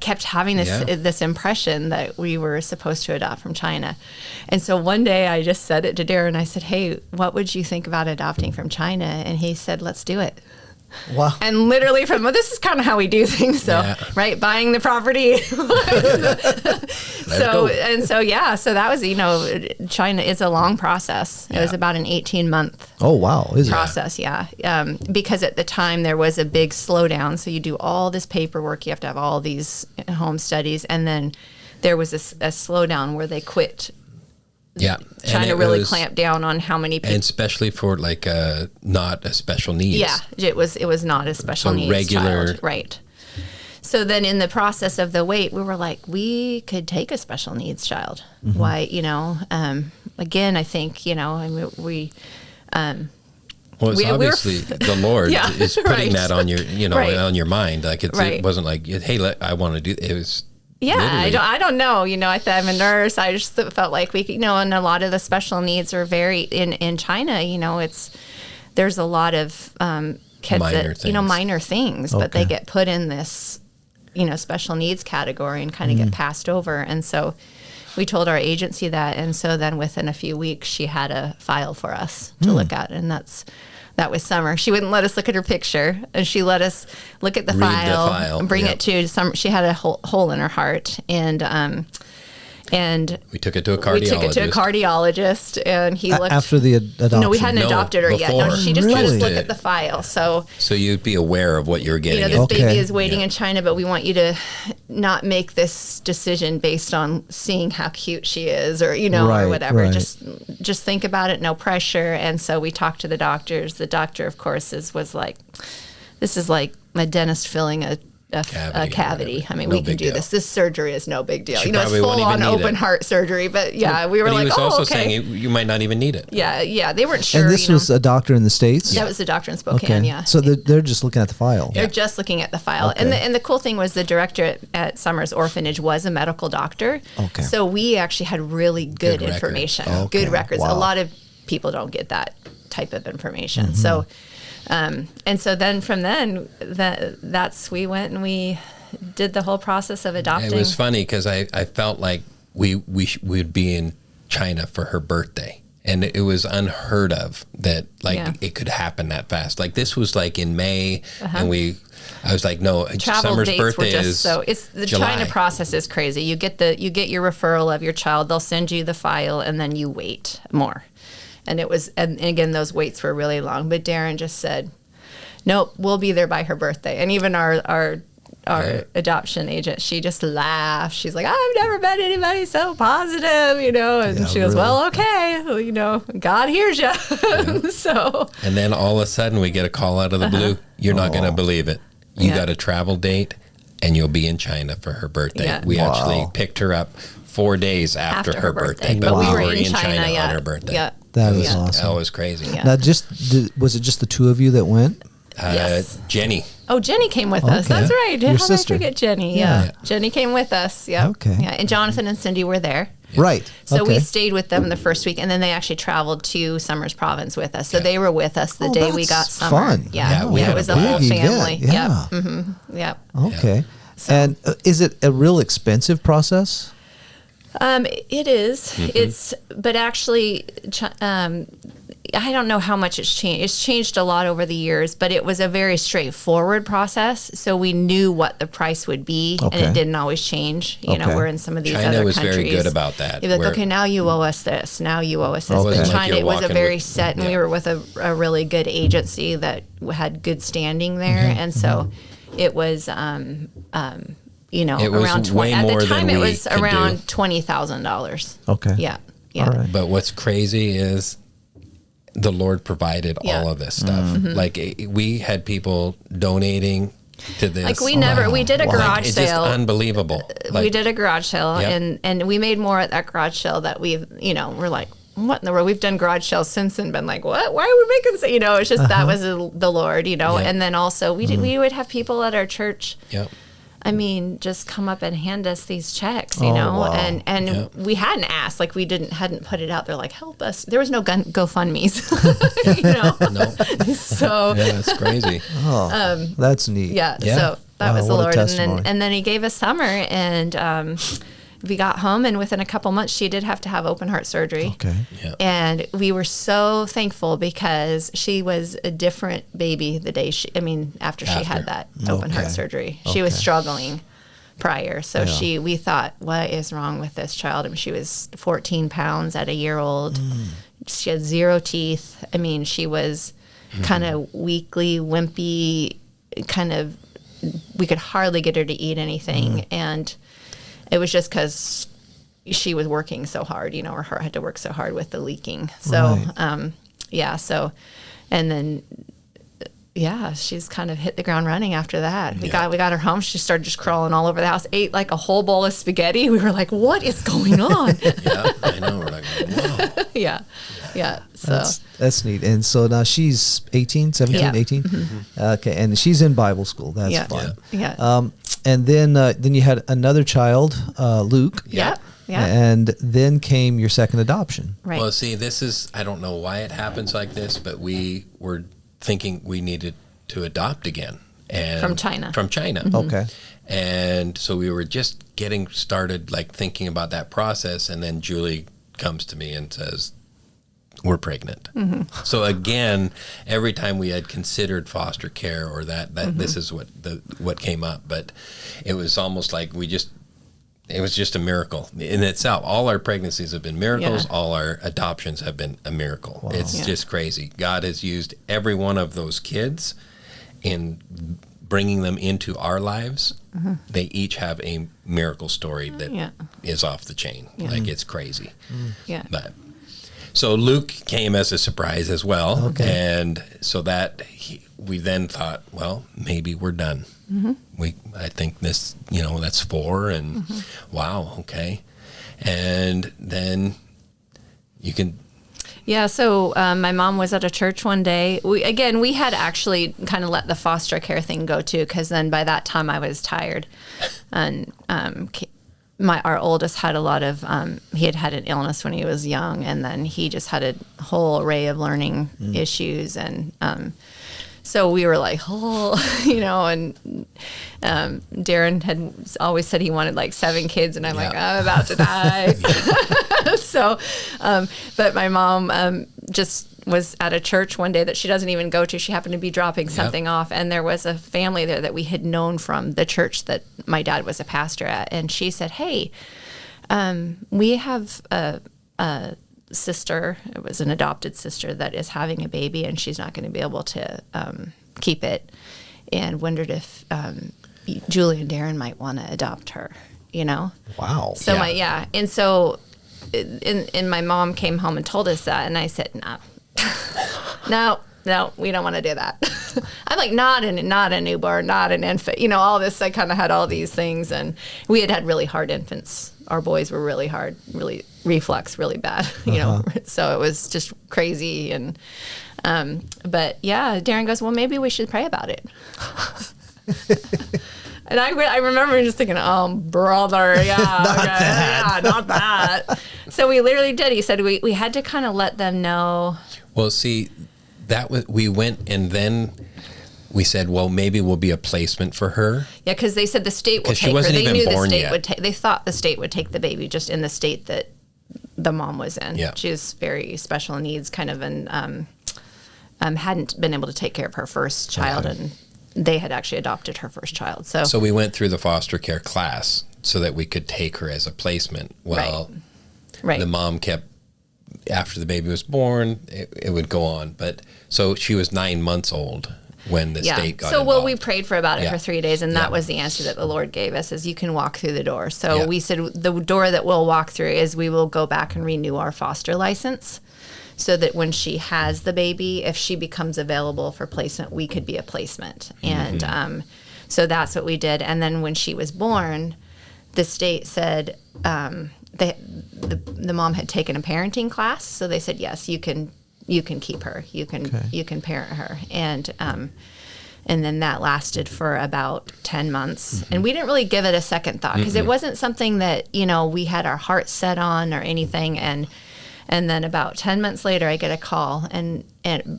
kept having this impression that we were supposed to adopt from China. And so one day I just said it to Darren. I said, hey, what would you think about adopting from China? And he said, let's do it. Wow. And literally this is kind of how we do things. So, right, buying the property. So that was, China is a long process. It was about an 18-month process. Yeah. Because at the time there was a big slowdown. So you do all this paperwork, you have to have all these home studies. And then there was a slowdown where they quit. Yeah. China really clamped down on how many people. And especially for not a special needs. Yeah, it was not a special needs regular child. Right. So then in the process of the wait, we were like, we could take a special needs child. Mm-hmm. Why, again, I think, we... it's obviously the Lord is putting that on your, on your mind. Like it wasn't like, hey, I want to do it. Was... Yeah, I don't know. I'm a nurse. I just felt like we could, and a lot of the special needs are very in China. There's a lot of kids minor things, but they get put in this, special needs category and kind of get passed over. And so we told our agency that, and so then within a few weeks, she had a file for us to look at, and that was Summer. She wouldn't let us look at her picture, and she let us look at the file and bring it to Summer. She had a hole in her heart, and we took it to a cardiologist. And he looked after the adoption. No, we hadn't adopted her yet. No, she just let us look at the file. So you'd be aware of what you're getting. This baby is waiting in China, but we want you to not make this decision based on seeing how cute she is, or or whatever. Right. Just think about it. No pressure. And so we talked to the doctors. The doctor, of course, was like, "This is like a dentist filling a cavity. I mean, we can do this. This surgery is no big deal. It's full on open heart surgery." But we were like, he was also saying you might not even need it. Yeah. They weren't sure. And this was a doctor in the States? That was a doctor in Spokane, yeah. So they're just looking at the file. They're just looking at the file. Okay. And the cool thing was the director at Summers Orphanage was a medical doctor. Okay. So we actually had really good information, good records. Wow. A lot of people don't get that type of information. Mm-hmm. So... and so then from then, we went and we did the whole process of adopting. It was funny because I felt like we would be in China for her birthday. And it was unheard of that it could happen that fast. Like this was like in May, and I was like, no, Summer's birthday is the July. China process is crazy. You get your referral of your child. They'll send you the file, and then you wait more. And and again, those waits were really long. But Darren just said, nope, we'll be there by her birthday. And even our adoption agent, she just laughed. She's like, I've never met anybody so positive, And she goes, well, okay, God hears you. So. And then all of a sudden we get a call out of the blue. You're not going to believe it. You got a travel date, and you'll be in China for her birthday. Yeah. We actually picked her up 4 days after her birthday. But we were in China on her birthday. Yeah. That is awesome. That was crazy. Yeah. Now, was it just the two of you that went? Yes. Jenny. Oh, Jenny came with us. That's right. Your How sister. did I forget Jenny? Yeah. Jenny came with us. Yeah. Okay. Yeah. And Jonathan and Cindy were there. Yeah. Right. So we stayed with them the first week, and then they actually traveled to Summers Province with us. So they were with us the day we got Summer. Fun. Yeah. We it was a whole family. Yeah. Yep. Mm-hmm. Yep. Okay. So. And is it a real expensive process? It is. Mm-hmm. But actually, I don't know how much it's changed. It's changed a lot over the years, but it was a very straightforward process. So we knew what the price would be, and it didn't always change. We're in some of these China other was countries. very good about that. You're like, okay, now you owe us this. Now you owe us this. But China, it was a very set, and we were with a really good agency that had good standing there, and so it was. you know, it was around 20. way more at the time, than it we was could around do. $20,000. Okay. Yeah. Yeah. All right. But what's crazy is the Lord provided all of this stuff. Mm-hmm. Like we had people donating to this. Like we did a garage it's sale. just unbelievable. We did a garage sale, Yep. and we made more at that garage sale that we've, you know, we're like, what in the world? We've done garage sales since and been like, what? Why are we making this? You know, it's just that was the Lord, you know. Yep. And then also we would have people at our church. Yep. I mean, just come up and hand us these checks, you know, wow. and Yep. we hadn't asked, like we hadn't put it out there, like help us. There was no GoFundMe's, you know. No. So Yeah, it's crazy. Oh, that's neat. yeah, Yeah. so that Wow, was the what a Lord, testimony. and then He gave us summer, and we got home, and within a couple months, she did have to have open heart surgery. Okay. Yeah. And we were so thankful because she was a different baby the day after she had that open heart Okay. surgery. She was Okay. struggling prior. So Yeah. we thought, what is wrong with this child? I mean, she was 14 pounds at a year old. She had 0 teeth. I mean, she was kind of weakly, wimpy, kind of, we could hardly get her to eat anything. And it was just because she was working so hard, you know, or her had to work so hard with the leaking. So, Right. And then, she's kind of hit the ground running after that. We got her home. She started just crawling all over the house, ate like a whole bowl of spaghetti. We were like, what is going on? Yeah, I know. We're like, whoa. Yeah. So That's neat. And so now she's 18, 17, Yeah. 18? Okay. And she's in Bible school. That's Yeah. fun. Yeah. And then you had another child, Luke. Yeah. And then came your second adoption. Right. Well, see, I don't know why it happens like this, but we were thinking we needed to adopt again. And From China. From China. Okay. And so we were just getting started, like thinking about that process. And then Julie comes to me and says, we're pregnant. So again, every time we had considered foster care or that this is what came up, but it was almost like it was just a miracle in itself. All our pregnancies have been miracles. Yeah. All our adoptions have been a miracle. Wow. It's just crazy. God has used every one of those kids in bringing them into our lives. They each have a miracle story that is off the chain. Like it's crazy. Yeah. But so Luke came as a surprise as well. Okay. And so we then thought, well, maybe we're done. I think this, that's 4 and wow. Okay. And then you can. Yeah, so my mom was at a church one day. We had actually kind of let the foster care thing go too, because then by that time I was tired, and our oldest had a lot of he had an illness when he was young, and then he just had a whole array of learning issues, and so we were like, and Darren had always said he wanted like 7 kids, and I'm like, I'm about to die. So, but my mom just was at a church one day that she doesn't even go to. She happened to be dropping something off, and there was a family there that we had known from the church that my dad was a pastor at, and she said, hey, we have a sister, it was an adopted sister, that is having a baby, and she's not going to be able to keep it, and wondered if Julie and Darren might want to adopt her, Wow. So and so and my mom came home and told us that, and I said, no, we don't want to do that. I'm like, not a newborn, not an infant, all this. I kind of had all these things, and we had really hard infants. Our boys were really hard, really reflux, really bad, so it was just crazy. And, but yeah, Darren goes, well, maybe we should pray about it. And I remember just thinking, oh, brother, not that. So we literally did. He said we had to kind of let them know. Well, see, we went, and then we said, well, maybe we'll be a placement for her. Yeah, because they said the state would take her. She wasn't even born yet. They thought the state would take the baby just in the state that the mom was in. Yeah. She was very special needs, kind of, and hadn't been able to take care of her first child, and they had actually adopted her first child. So we went through the foster care class so that we could take her as a placement. Well, right. The mom kept, after the baby was born, it would go on. But so she was 9 months old. when the state got so involved. we prayed for about it for 3 days, and that was the answer that the Lord gave us, is you can walk through the door. So we said the door that we'll walk through is we will go back and renew our foster license, so that when she has the baby, if she becomes available for placement, we could be a placement. And so that's what we did. And then when she was born, the state said the mom had taken a parenting class, so they said, yes, you can keep her, you can parent her. And then that lasted for about 10 months. And we didn't really give it a second thought, because it wasn't something that, we had our heart set on or anything. And then about 10 months later, I get a call and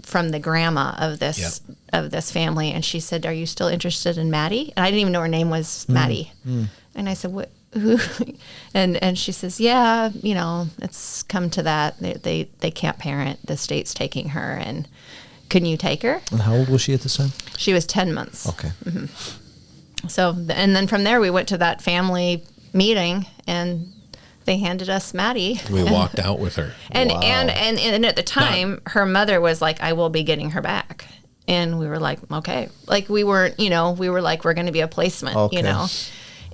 from the grandma of this family, and she said, "Are you still interested in Maddie?" And I didn't even know her name was Maddie. And I said, "What? Who?" And she says, "Yeah, it's come to that. They can't parent. The state's taking her, and can you take her?" And how old was she at this time? She was 10 months. Okay. So, and then from there, we went to that family meeting, and they handed us Maddie. We walked out with her. And at the time, her mother was like, "I will be getting her back." And we were like, okay. Like, we weren't, we were like, we're going to be a placement,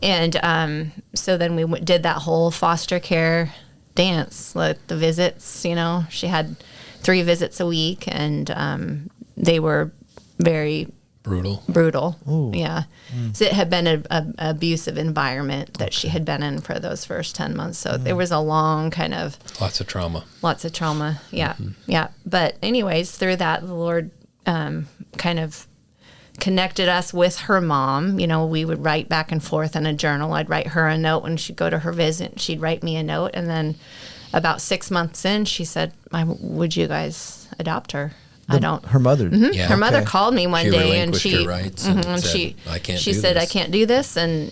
And so then we did that whole foster care dance, like the visits, She had 3 visits a week, and they were very brutal. Ooh. Yeah. So it had been an abusive environment that she had been in for those first 10 months. So there was a long kind of... Lots of trauma. Yeah. Yeah. But anyways, through that, the Lord kind of connected us with her mom. We would write back and forth in a journal. I'd write her a note when she'd go to her visit. She'd write me a note. And then about 6 months in, she said, "Would you guys adopt her?" Her mother. Yeah. Her mother called me one day, and her rights and said, she said, "I can't do this," and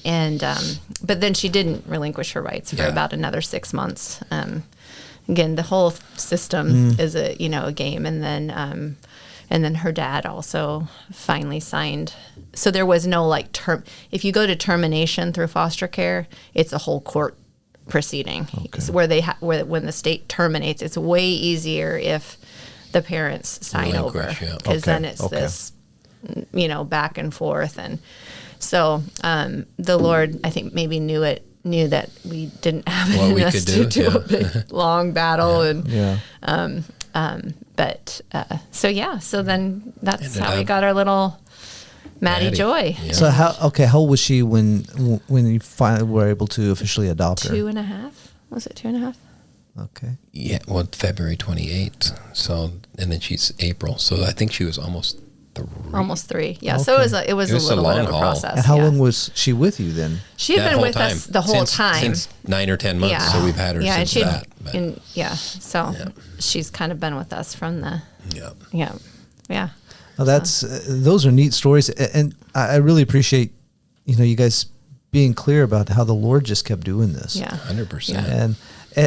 but then she didn't relinquish her rights for about another 6 months. Again, the whole system is a game, and then her dad also finally signed. So there was no term. If you go to termination through foster care, it's a whole court proceeding. Okay. So when the state terminates, it's way easier if the parents sign over, because then it's this, back and forth. And so the Lord, I think, maybe knew that we didn't have it in us to do a big, long battle. So then that's how we got our little Maddie Joy. Yeah. So how old was she when you finally were able to officially adopt her? 2.5. Was it 2.5? Okay. Yeah, well, February 28th. So, and then she's April. So I think she was almost 3. Almost 3. Yeah. Okay. So it was a little bit of a process. And how long was she with you then? She had been with us the whole time. Since 9 or 10 months. Yeah. So we've had her since that. So she's kind of been with us from the... Yeah. Yeah. Well, those are neat stories. And I really appreciate, you guys being clear about how the Lord just kept doing this. Yeah. 100%. Yeah.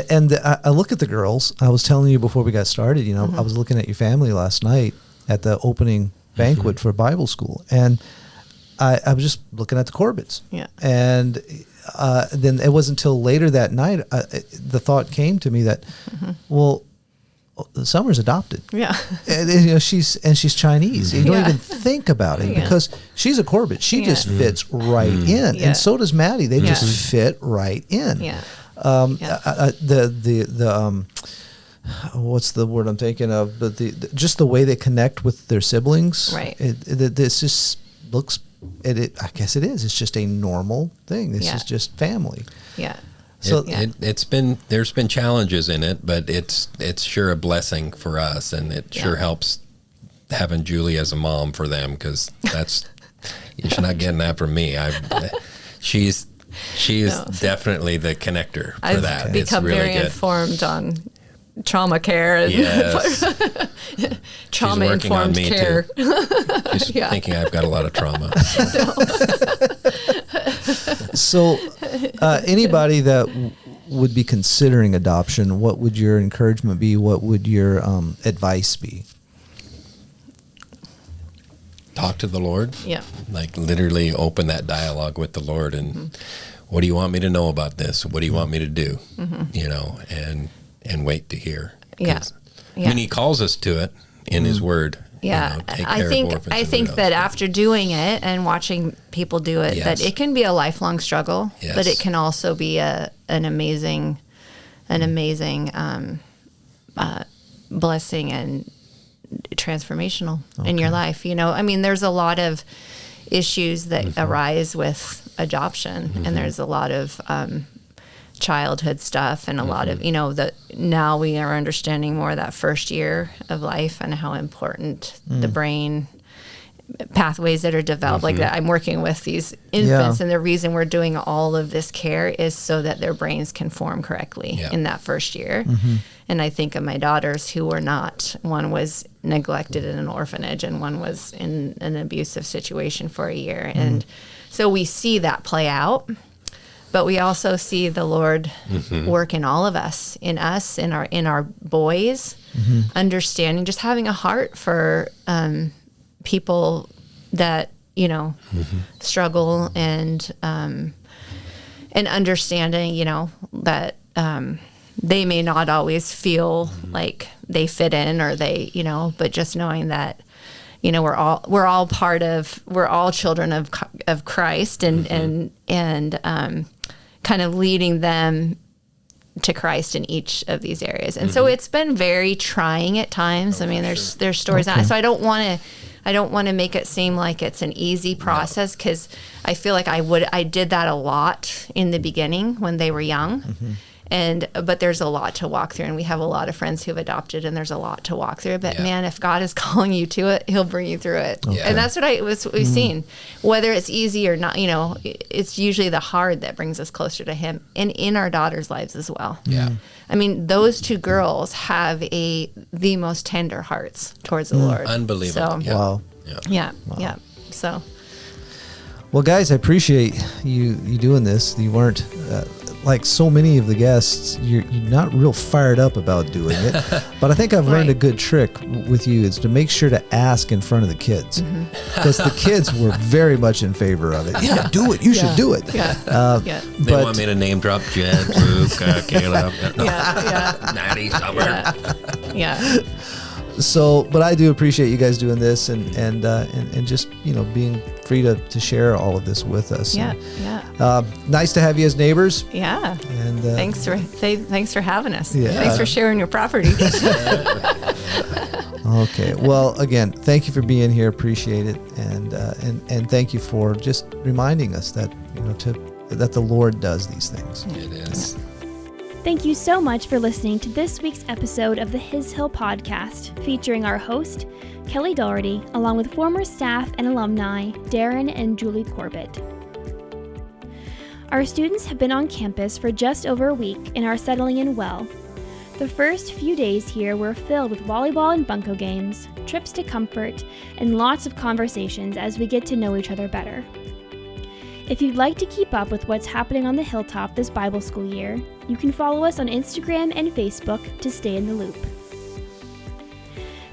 And I look at the girls. I was telling you before we got started, I was looking at your family last night at the opening banquet for Bible school. And I was just looking at the Corbetts. Yeah. And then it wasn't until later that night, the thought came to me that, well, Summer's adopted. Yeah. And, she's Chinese. You don't even think about it because she's a Corbett. She just fits right in. Yeah. And so does Maddie. They just fit right in. Yeah. What's the word I'm thinking of? But just the way they connect with their siblings. Right. This just looks. I guess it is. It's just a normal thing. This is just family. Yeah. So there's been challenges in it, but it's sure a blessing for us, and it sure helps having Julie as a mom for them, because she's not getting that from me. She's definitely the connector for that. I've become really very informed on trauma care and trauma-informed care. She's thinking I've got a lot of trauma. So anybody that would be considering adoption, what would your encouragement be? What would your advice be? Talk to the Lord. Yeah. Like literally open that dialogue with the Lord and what do you want me to know about this? What do you want me to do? And wait to hear. Yeah. I mean, he calls us to it in his word, Yeah. take care of orphans. I think that after doing it and watching people do it, Yes. that it can be a lifelong struggle, Yes. but it can also be an amazing blessing and transformational in your life. I mean, there's a lot of issues that arise with adoption, and there's a lot of childhood stuff and a lot of, that now we are understanding more of that first year of life and how important the brain pathways that are developed like that. I'm working with these infants, and the reason we're doing all of this care is so that their brains can form correctly in that first year. And I think of my daughters who were not. One was neglected in an orphanage, and one was in an abusive situation for a year. And so we see that play out, but we also see the Lord work in all of us, in our boys, understanding, just having a heart for people that struggle, and understanding that they may not always feel like they fit in, or they but just knowing that we're all children of Christ, and kind of leading them to Christ in each of these areas. And so it's been very trying at times. I mean, there's stories. Okay. So I don't want to make it seem like it's an easy process, because I feel like I did that a lot in the beginning when they were young. But there's a lot to walk through, and we have a lot of friends who've adopted, and there's a lot to walk through. But man, if God is calling you to it, He'll bring you through it. Okay. And that's what we've seen. Whether it's easy or not, it's usually the hard that brings us closer to Him, and in our daughters' lives as well. Yeah. I mean, those two girls have the most tender hearts towards the Lord. Unbelievable. So, wow. Yeah. So. Well, guys, I appreciate you doing this. You weren't like so many of the guests. You're not real fired up about doing it, but I think I've learned a good trick with you is to make sure to ask in front of the kids, because the kids were very much in favor of it. Yeah, do it. You should do it. They want me to name drop Jed, Luke, Caleb, Natty, Summer. So, but I do appreciate you guys doing this, and just being free to share all of this with us. Nice to have you as neighbors. Yeah. And thanks for having us. Yeah. Thanks for sharing your property. Okay. Well, again, thank you for being here. Appreciate it, and thank you for just reminding us that that the Lord does these things. It is. Thank you so much for listening to this week's episode of the His Hill podcast, featuring our host, Kelly Doherty, along with former staff and alumni, Darren and Julie Corbett. Our students have been on campus for just over a week and are settling in well. The first few days here were filled with volleyball and bunco games, trips to Comfort, and lots of conversations as we get to know each other better. If you'd like to keep up with what's happening on the Hilltop this Bible school year, you can follow us on Instagram and Facebook to stay in the loop.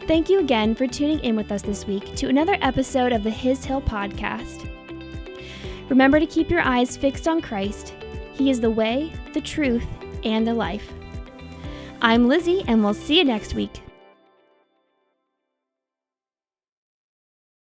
Thank you again for tuning in with us this week to another episode of the His Hill podcast. Remember to keep your eyes fixed on Christ. He is the way, the truth, and the life. I'm Lizzie, and we'll see you next week.